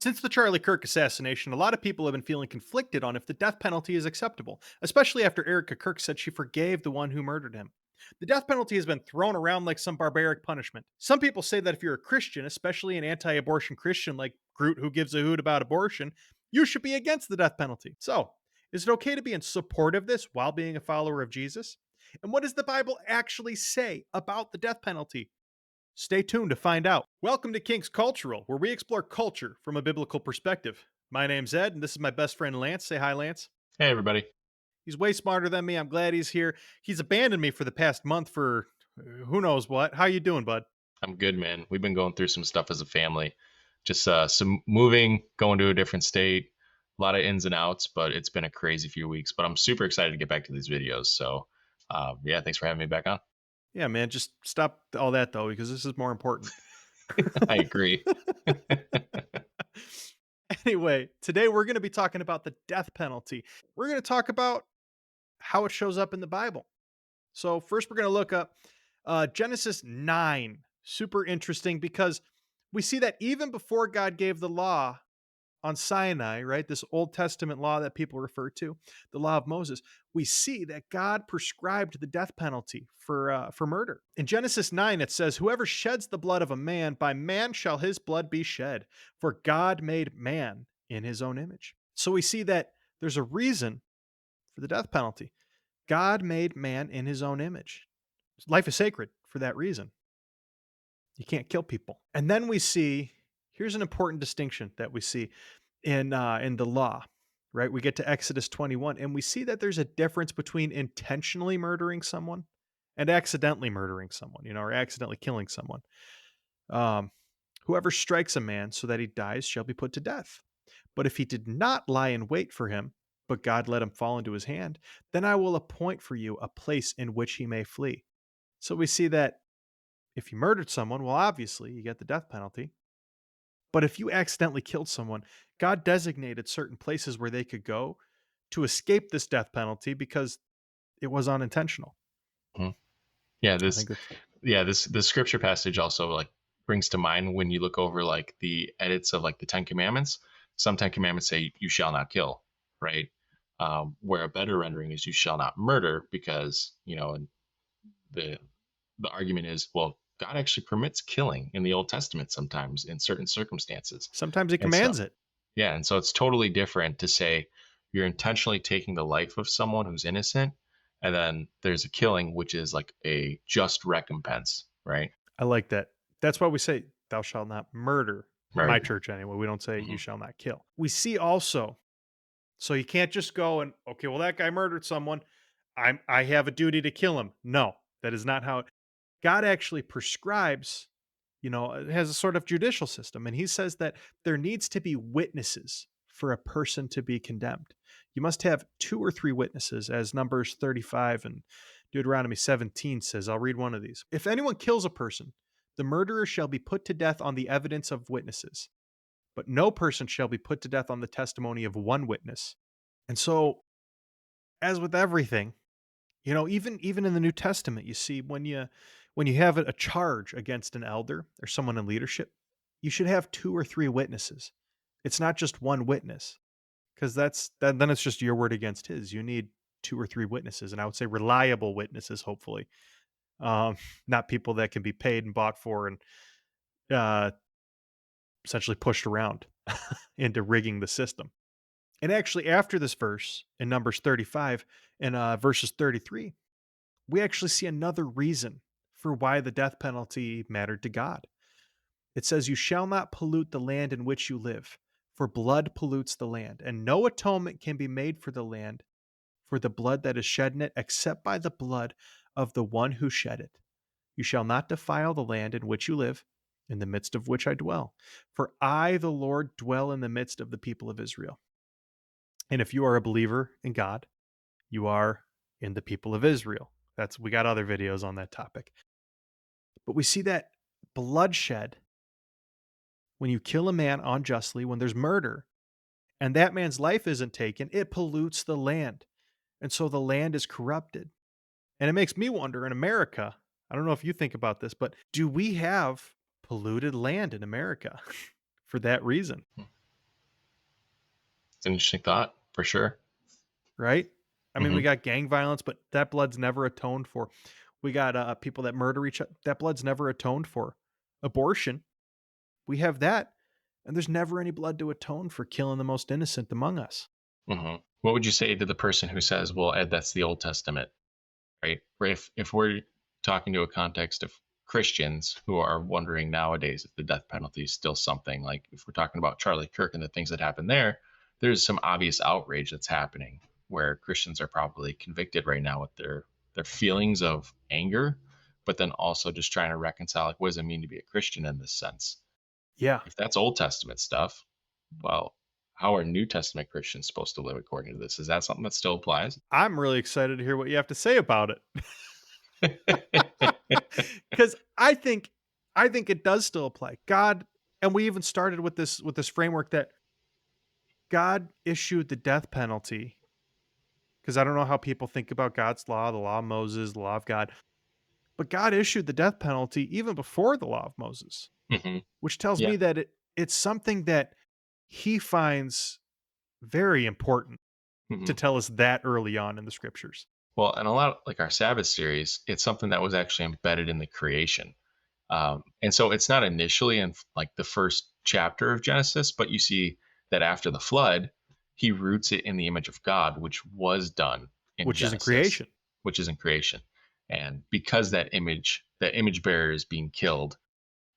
Since the Charlie Kirk assassination, a lot of people have been feeling conflicted on if the death penalty is acceptable, especially after Erica Kirk said she forgave the one who murdered him. The death penalty has been thrown around like some barbaric punishment. Some people say that if you're a Christian, especially an anti abortion Christian like Groot who gives a hoot about abortion, you should be against the death penalty. So, is it okay to be in support of this while being a follower of Jesus? And what does the Bible actually say about the death penalty? Stay tuned to find out. Welcome to Kinks Cultural, where we explore culture from a biblical perspective. My name's Ed, and this is my best friend Lance. Say hi, Lance. Hey, everybody. He's way smarter than me. I'm glad he's here. He's abandoned me for the past month for who knows what. How you doing, bud? I'm good, man. We've been going through some stuff as a family, just some moving, going to a different state, a lot of ins and outs, but it's been a crazy few weeks. But I'm super excited to get back to these videos. So, yeah, thanks for having me back on. Yeah, man, just stop all that though, because this is more important. I agree. Anyway, today we're going to be talking about the death penalty. We're going to talk about how it shows up in the Bible. So, first, we're going to look up Genesis 9. Super interesting because we see that even before God gave the law on Sinai, right, this Old Testament law that people refer to, the law of Moses, we see that God prescribed the death penalty for murder. In Genesis 9, it says, "Whoever sheds the blood of a man, by man shall his blood be shed, for God made man in his own image." So we see that there's a reason for the death penalty. God made man in his own image. Life is sacred for that reason. You can't kill people. And then we see here's an important distinction that we see in the law, right? We get to Exodus 21 and we see that there's a difference between intentionally murdering someone and accidentally murdering someone, or accidentally killing someone. Um, Whoever strikes a man so that he dies shall be put to death. But if he did not lie in wait for him, but God let him fall into his hand, then I will appoint for you a place in which he may flee. So we see that if you murdered someone, well, obviously you get the death penalty. But if you accidentally killed someone, God designated certain places where they could go to escape this death penalty because it was unintentional. Mhm. Yeah, I think that's this scripture passage also like brings to mind when you look over like the edits of like the Ten Commandments. Some Ten Commandments say you shall not kill, right? Where a better rendering is you shall not murder because and the the argument is, well, God actually permits killing in the Old Testament sometimes in certain circumstances. sometimes he And so, commands it. yeah, and so it's totally different to say you're intentionally taking the life of someone who's innocent, and then there's a killing, which is like a just recompense, right? I like that. That's why we say, thou shalt not murder. My Murder. church, anyway. We don't say, you Hmm. shall not kill. We see also, so you can't just go and, okay, well, that guy murdered someone. I have a duty to kill him. No, that is not how God actually prescribes, it has a sort of judicial system. And he says that there needs to be witnesses for a person to be condemned. You must have two or three witnesses, as Numbers 35 and Deuteronomy 17 says. I'll read one of these. If anyone kills a person, the murderer shall be put to death on the evidence of witnesses, but no person shall be put to death on the testimony of one witness. And so, as with everything, even in the New Testament, you see when you have a charge against an elder or someone in leadership, you should have two or three witnesses. It's not just one witness, because then it's just your word against his. You need two or three witnesses, and I would say reliable witnesses, hopefully, um, not people that can be paid and bought for and uh, essentially pushed around into rigging the system. And actually, after this verse in Numbers 35 and verses 33, we actually see another reason for why the death penalty mattered to God. It says, "You shall not pollute the land in which you live, for blood pollutes the land, and no atonement can be made for the land for the blood that is shed in it, except by the blood of the one who shed it. You shall not defile the land in which you live, in the midst of which I dwell. For I, the Lord, dwell in the midst of the people of Israel." And if you are a believer in God, you are in the people of Israel. We got other videos on that topic. But we see that bloodshed when you kill a man unjustly, when there's murder, and that man's life isn't taken, it pollutes the land. And so the land is corrupted. And it makes me wonder in America, I don't know if you think about this, but do we have polluted land in America for that reason? It's an interesting thought for sure. right? I mean, we Hmm. got gang violence, but that blood's never atoned for. We got people that murder each other. That blood's never atoned for. Abortion, we have that, and there's never any blood to atone for killing the most innocent among us. Hmm. What would you say to the person who says, "Well, Ed, that's the Old Testament," right? Or if we're talking to a context of Christians who are wondering nowadays if the death penalty is still something, like if we're talking about Charlie Kirk and the things that happened there, there's some obvious outrage that's happening where Christians are probably convicted right now with their feelings of anger, but then also just trying to reconcile, like, what does it mean to be a Christian in this sense? Yeah, If that's Old Testament stuff, well, how are New Testament Christians supposed to live according to this? Is that something that still applies? I'm really excited to hear what you have to say about it. Cuz I think it does still apply. God, and we even started with this framework that God issued the death penalty, cuz I don't know how people think about God's law, the law of Moses, the law of God, but God issued the death penalty even before the law of Moses, Hmm. which tells Yeah. me that it's something that he finds very important to Hmm. tell us that early on in the scriptures. Well, and a lot like our Sabbath series, it's something that was actually embedded in the creation. And so it's not initially in like the first chapter of Genesis, but you see that after the flood, he roots it in the image of God, which was done in Which is in Genesis, creation. which is in creation. And because that image bearer is being killed,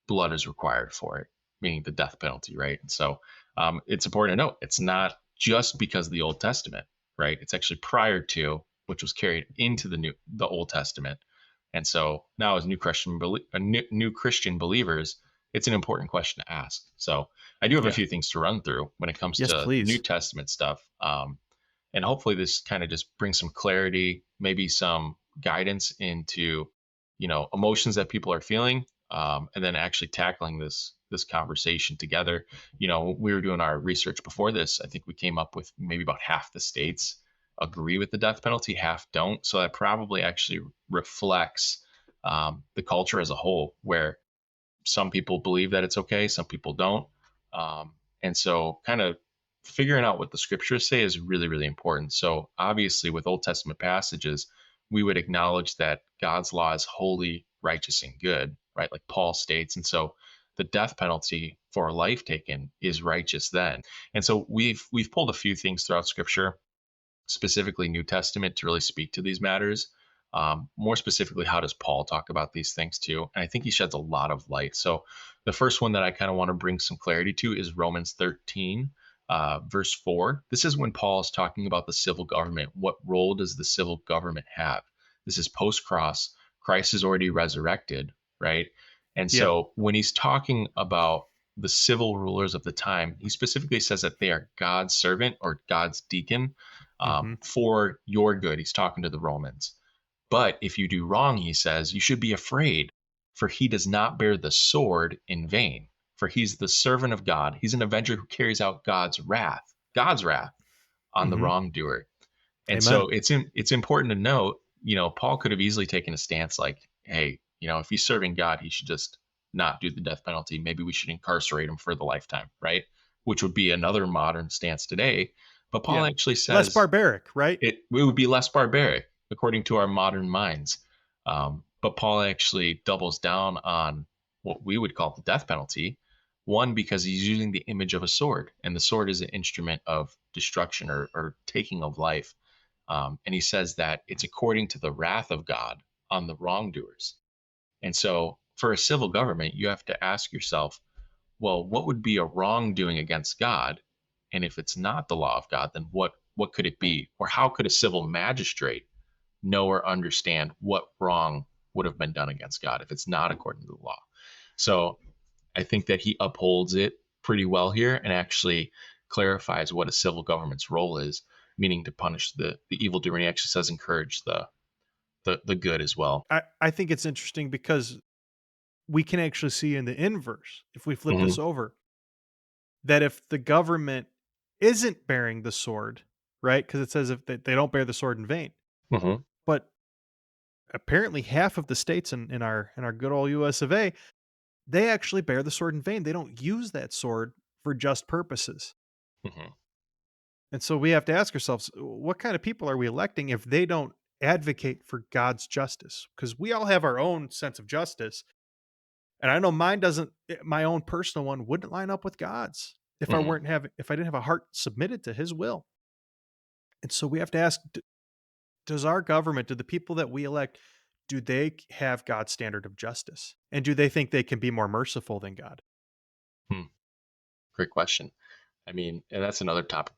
blood is required for it, meaning the death penalty, right? And so it's important to note it's not just because of the Old Testament, right? It's actually prior to, which was carried into the Old Testament. And so now, as new Christian believers, it's an important question to ask. So I do have a Yeah. few things to run through when it comes Yes, to New please. Testament stuff. And hopefully this kind of just brings some clarity, maybe some guidance into, emotions that people are feeling, and then actually tackling this conversation together. We were doing our research before this. I think we came up with maybe about half the states agree with the death penalty, half don't. So that probably actually reflects the culture as a whole, where some people believe that it's okay, some people don't. And so, kind of figuring out what the scriptures say is really, really important. So, obviously, with Old Testament passages, we would acknowledge that God's law is holy, righteous, and good, right? Like Paul states. And so, the death penalty for a life taken is righteous then. And so, we've pulled a few things throughout Scripture, specifically New Testament, to really speak to these matters. More specifically, how does Paul talk about these things too? And I think he sheds a lot of light. So, the first one that I kind of want to bring some clarity to is Romans 13, verse 4. This is when Paul is talking about the civil government. What role does the civil government have? This is post cross. Christ is already resurrected, right? And Yeah. so, when he's talking about the civil rulers of the time, he specifically says that they are God's servant or God's deacon, Mhm. for your good. He's talking to the Romans. But if you do wrong, he says, you should be afraid, for he does not bear the sword in vain. For he's the servant of God. He's an avenger who carries out God's wrath on the Mhm. wrongdoer. And Amen. so it's important to note, Paul could have easily taken a stance like, hey, if he's serving God, he should just not do the death penalty. Maybe we should incarcerate him for the lifetime, right? Which would be another modern stance today. But Paul Yeah. actually Less says barbaric, right? it would be less barbaric according to our modern minds. But Paul actually doubles down on what we would call the death penalty. One, because he's using the image of a sword, and the sword is an instrument of destruction or taking of life. And he says that it's according to the wrath of God on the wrongdoers. And so, for a civil government, you have to ask yourself, well, what would be a wrongdoing against God? And if it's not the law of God, then what could it be? Or how could a civil magistrate know or understand what wrong would have been done against God if it's not according to the law? So I think that he upholds it pretty well here and actually clarifies what a civil government's role is, meaning to punish the evildoer. And he actually says encourage the good as well. I think it's interesting because we can actually see in the inverse, if we flip Hmm. this over, that if the government isn't bearing the sword, right? Because it says if they don't bear the sword in vain. Hmm. But apparently half of the states in our good old US of A, they actually bear the sword in vain. They don't use that sword for just purposes. Hmm. And so we have to ask ourselves, what kind of people are we electing if they don't advocate for God's justice? Because we all have our own sense of justice. And I know mine doesn't, my own personal one wouldn't line up with God's Mhm. if I didn't have a heart submitted to his will. And so we have to ask, does our government, do the people that we elect, do they have God's standard of justice? And do they think they can be more merciful than God? Hmm. Great question. I mean, and that's another topic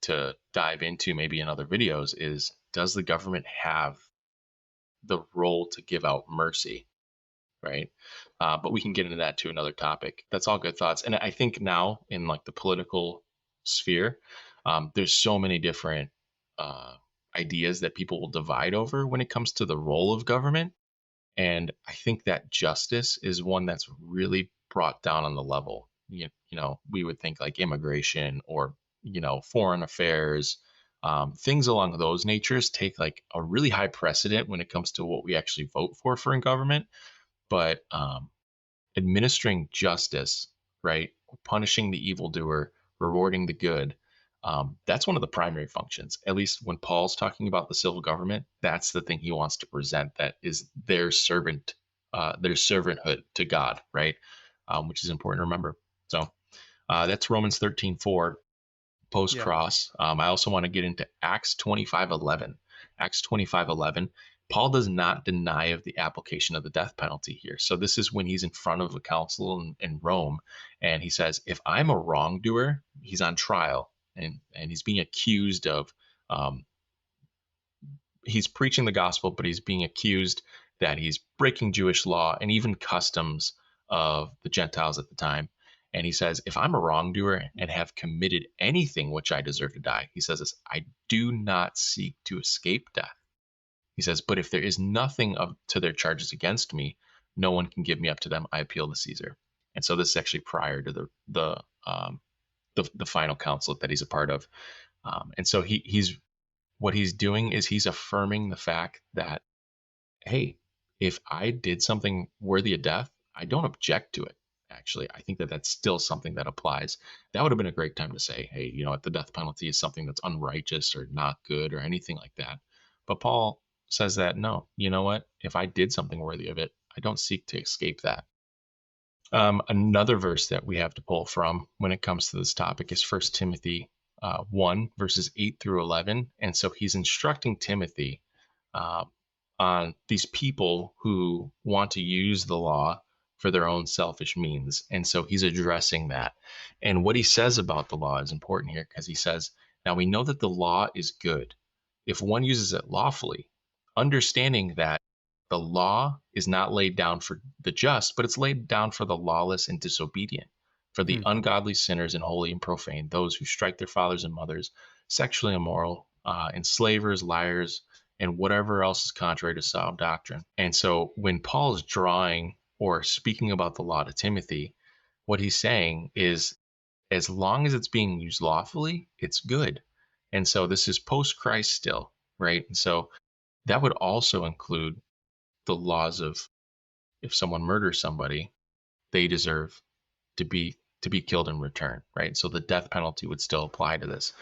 to dive into maybe in other videos is, does the government have the role to give out mercy? Right. But we can get into that to another topic. That's all good thoughts. And I think now in like the political sphere, there's so many different uh, ideas that people will divide over when it comes to the role of government. And I think that justice is one that's really brought down on the level. We would think like immigration or, foreign affairs, things along those natures take like a really high precedent when it comes to what we actually vote for in government. But administering justice, right? Punishing the evildoer, rewarding the good. That's one of the primary functions. At least when Paul's talking about the civil government, that's the thing he wants to present. That is their servanthood to God, right? Which is important to remember. So that's Romans 13:4 post Yeah. cross. I also want to get into Acts 25:11. Acts 25:11. Paul does not deny of the application of the death penalty here. So this is when he's in front of a council in Rome, and he says, "If I'm a wrongdoer," he's on trial, and he's being accused of um, he's preaching the gospel, but he's being accused that he's breaking Jewish law and even customs of the Gentiles at the time. And he says, if I'm a wrongdoer and have committed anything which I deserve to die, he says this, I do not seek to escape death. He says, but if there is nothing to their charges against me, no one can give me up to them. I appeal to Caesar. And so this is actually prior to the final council that he's a part of. And so he's what he's doing is he's affirming the fact that, hey, if I did something worthy of death, I don't object to it. Actually, I think that that's still something that applies. That would have been a great time to say, hey, the death penalty is something that's unrighteous or not good or anything like that. But Paul says that no, you know what? If I did something worthy of it, I don't seek to escape that. Another verse that we have to pull from when it comes to this topic is First Timothy 1, verses 8 through 11. And so he's instructing Timothy uh, on these people who want to use the law for their own selfish means. And so he's addressing that. And what he says about the law is important here because he says, now we know that the law is good if one uses it lawfully, understanding that the law is not laid down for the just, but it's laid down for the lawless and disobedient, for the Hmm. ungodly sinners and holy and profane, those who strike their fathers and mothers, sexually immoral, enslavers, liars, and whatever else is contrary to sound doctrine. And so when Paul is drawing or speaking about the law to Timothy, what he's saying is as long as it's being used lawfully, it's good. And so this is post Christ still, right? And so that would also include the laws of if someone murders somebody, they deserve to be killed in return, right? So the death penalty would still apply to this.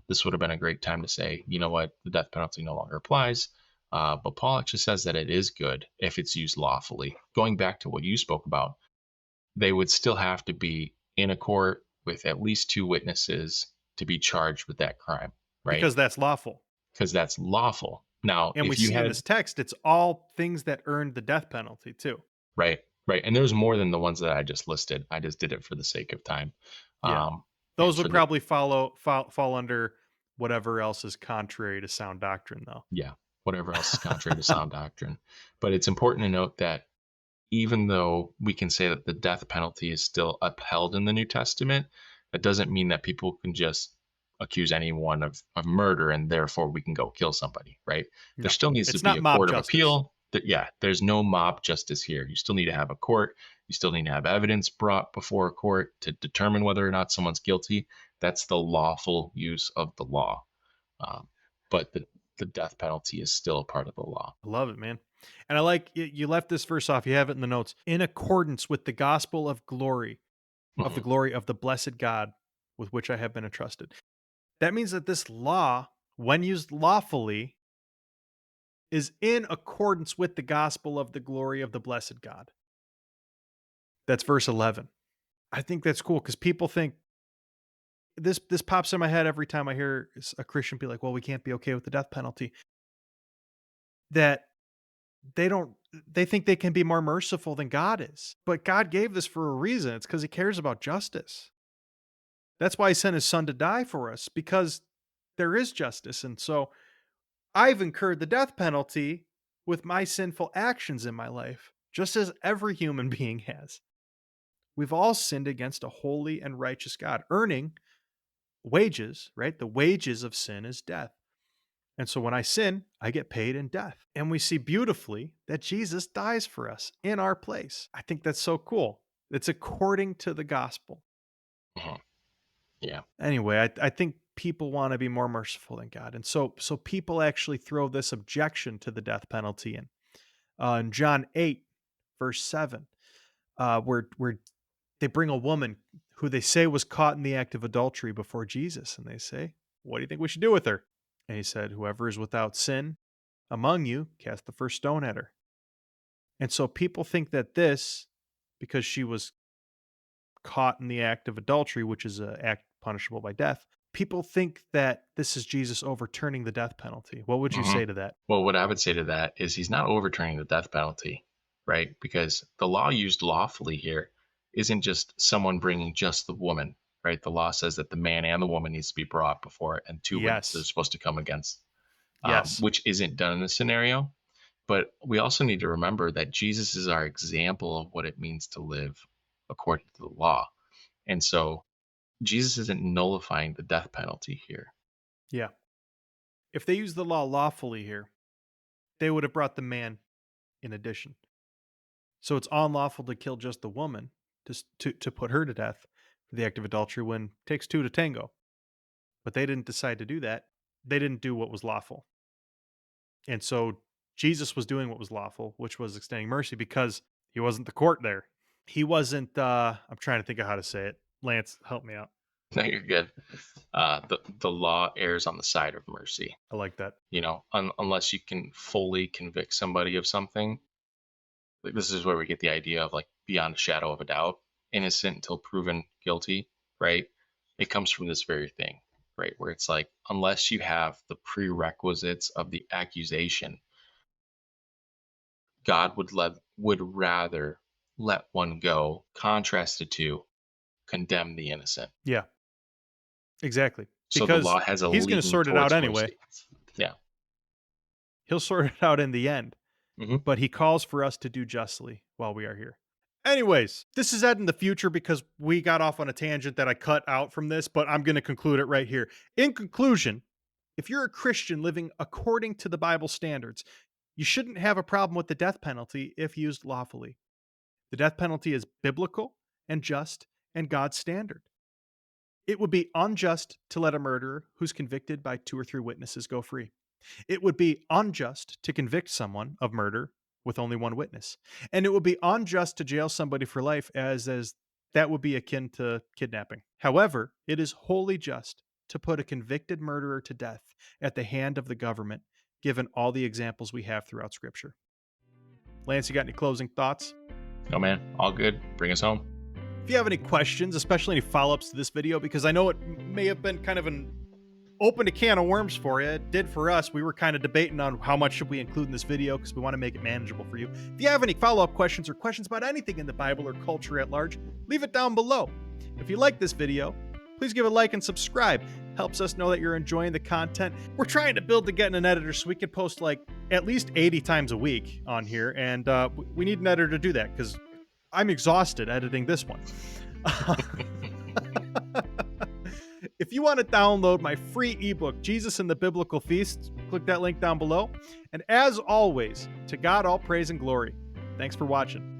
This would have been a great time to say, you know what, the death penalty no longer applies. But Paul actually says that it is good if it's used lawfully. Going back to what you spoke about, they would still have to be in a court with at least two witnesses to be charged with that crime, right? Because that's lawful. Because that's lawful. Now, And we if you see in had this text, it's all things that earned the death penalty too. right, right, and there's more than the ones that I just listed. I just did it for the sake of time, Yeah. and Those for would the probably fall under whatever else is contrary to sound doctrine, though. yeah, whatever else is contrary to sound doctrine. But it's important to note that even though we can say that the death penalty is still upheld in the New Testament, that doesn't mean that people can just accuse anyone of murder and therefore we can go kill somebody, right? There No, still needs to it's be not a mob court of justice. appeal. That yeah, there's no mob justice here. You still need to have a court. You still need to have evidence brought before a court to determine whether or not someone's guilty. That's the lawful use of the law. Um, but the death penalty is still a part of the law. I love it, man. And I like you left this verse off. You have it in the notes. In accordance with the gospel of the Mhm. glory of the blessed God with which I have been entrusted. That means that this law, when used lawfully, is in accordance with the gospel of the glory of the blessed God. That's verse 11. I think that's cool because people think this pops in my head every time I hear a Christian be like, "Well, we can't be okay with the death penalty." That they don't they think they can be more merciful than God is. But God gave this for a reason. It's because he cares about justice. That's why he sent his son to die for us, because there is justice. And so I've incurred the death penalty with my sinful actions in my life, just as every human being has. We've all sinned against a holy and righteous God, earning wages, right? The wages of sin is death. And so when I sin, I get paid in death. And we see beautifully that Jesus dies for us in our place. I think that's so cool. It's according to the gospel. Mhm. Yeah. Anyway, I think people want to be more merciful than God. And so people actually throw this objection to the death penalty in John 8, verse 7, where they bring a woman who they say was caught in the act of adultery before Jesus. And they say, "What do you think we should do with her?" And he said, "Whoever is without sin among you, cast the first stone at her." And so people think that this, because she was caught in the act of adultery, which is an act punishable by death, people think that this is Jesus overturning the death penalty. What would you hmm say to that? Well, what I would say to that is he's not overturning the death penalty, right? Because the law used lawfully here isn't just someone bringing just the woman, right? The law says that the man and the woman needs to be brought before it, and two witnesses are Yes. supposed to come against, Yes. which isn't done in this scenario. But we also need to remember that Jesus is our example of what it means to live according to the law. And so Jesus isn't nullifying the death penalty here. Yeah. If they use the law lawfully here, they would have brought the man in addition. So it's unlawful to kill just the woman, to put her to death for the act of adultery, when it takes two to tango. But they didn't decide to do that. They didn't do what was lawful. And so Jesus was doing what was lawful, which was extending mercy, because he wasn't the court there. He wasn't I'm trying to think of how to say it. Lance, help me out. No, you're good. The law errs on the side of mercy. I like that. Unless you can fully convict somebody of something. Like, this is where we get the idea of like beyond a shadow of a doubt, innocent until proven guilty, right? It comes from this very thing, right? Where it's like, unless you have the prerequisites of the accusation, God would rather let one go, contrasted to condemn the innocent. Yeah, exactly. So the Because law has a he's going to leaning sort it out towards anyway. mercy. Yeah. He'll sort it out in the end. hmm But he calls for us to do justly while we are here. Anyways, this is Ed in the future, because we got off on a tangent that I cut out from this, but I'm going to conclude it right here. In conclusion, if you're a Christian living according to the Bible standards, you shouldn't have a problem with the death penalty if used lawfully. The death penalty is biblical and just and God's standard. It would be unjust to let a murderer who's convicted by two or three witnesses go free. It would be unjust to convict someone of murder with only one witness. And it would be unjust to jail somebody for life, as that would be akin to kidnapping. However, it is wholly just to put a convicted murderer to death at the hand of the government, given all the examples we have throughout scripture. Lance, you got any closing thoughts? No, man, all good. Bring us home. If you have any questions, especially any follow-ups to this video, because I know it may have been kind of an opened a can of worms for you. It did for us. We were kind of debating on how much should we include in this video, because we want to make it manageable for you. If you have any follow-up questions or questions about anything in the Bible or culture at large, leave it down below. If you like this video, please give a like and subscribe. Helps us know that you're enjoying the content. We're trying to build to getting an editor so we can post like at least 80 times a week on here, and we need an editor to do that, because I'm exhausted editing this one. If you want to download my free ebook, Jesus and the Biblical Feast, click that link down below. And as always, to God all praise and glory. Thanks for watching.